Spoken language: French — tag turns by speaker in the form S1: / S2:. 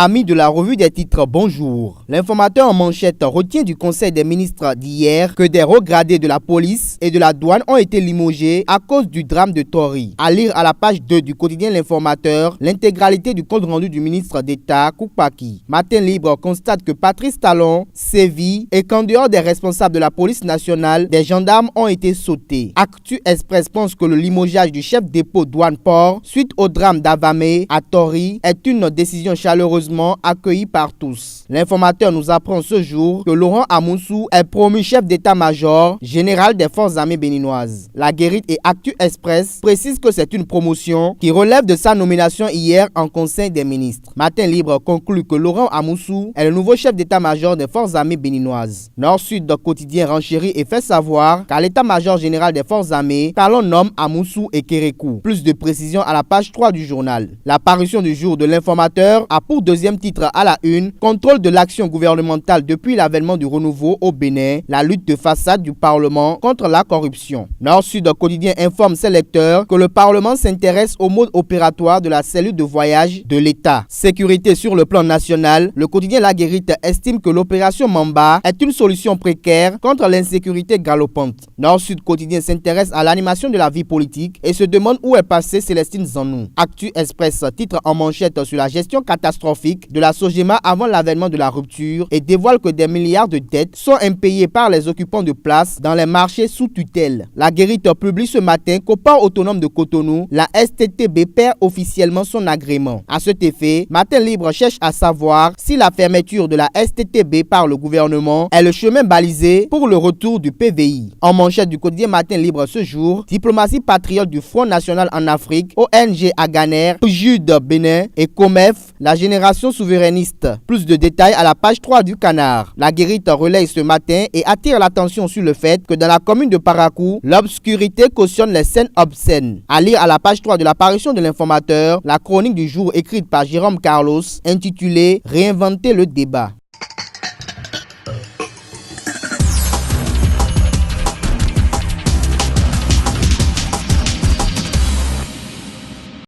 S1: Amis de la revue des titres, bonjour. L'informateur en manchette retient du Conseil des ministres d'hier que des hauts gradés de la police et de la douane ont été limogés à cause du drame de Tori. À lire à la page 2 du quotidien L'Informateur, l'intégralité du compte rendu du ministre d'État, Koupaki. Matin Libre constate que Patrice Talon sévit et qu'en dehors des responsables de la police nationale, des gendarmes ont été sautés. Actu Express pense que le limogeage du chef dépôt douane-port suite au drame d'Avamé à Tori est une décision chaleureusement accueilli par tous. L'informateur nous apprend ce jour que Laurent Amoussou est promu chef d'état-major général des forces armées béninoises. La Guérite et Actu Express précise que c'est une promotion qui relève de sa nomination hier en Conseil des ministres. Matin Libre conclut que Laurent Amoussou est le nouveau chef d'état-major des forces armées béninoises. Nord-Sud quotidien renchérit et fait savoir qu'à l'état-major général des forces armées, Talon nomme Amoussou et Kérékou. Plus de précisions à la page 3 du journal. La parution du jour de l'informateur a pour deuxième titre à la une, contrôle de l'action gouvernementale depuis l'avènement du renouveau au Bénin, la lutte de façade du Parlement contre la corruption. Nord-Sud quotidien informe ses lecteurs que le Parlement s'intéresse au mode opératoire de la cellule de voyage de l'État. Sécurité sur le plan national, le quotidien La Guérite estime que l'opération Mamba est une solution précaire contre l'insécurité galopante. Nord-Sud quotidien s'intéresse à l'animation de la vie politique et se demande où est passée Célestine Zanou. Actu Express titre en manchette sur la gestion catastrophique de la Sogema avant l'avènement de la rupture et dévoile que des milliards de dettes sont impayées par les occupants de place dans les marchés sous tutelle. La Guérite publie ce matin qu'au port autonome de Cotonou, la STTB perd officiellement son agrément. À cet effet, Matin Libre cherche à savoir si la fermeture de la STTB par le gouvernement est le chemin balisé pour le retour du PVI. En manchette du quotidien Matin Libre ce jour, diplomatie patriote du Front National en Afrique, ONG Aganer, Jude Bénin et COMEF, la génération souverainiste. Plus de détails à la page 3 du Canard. La Guérite relaye ce matin et attire l'attention sur le fait que dans la commune de Parakou, l'obscurité cautionne les scènes obscènes. À lire à la page 3 de l'apparition de l'informateur, la chronique du jour écrite par Jérôme Carlos, intitulée Réinventer le débat.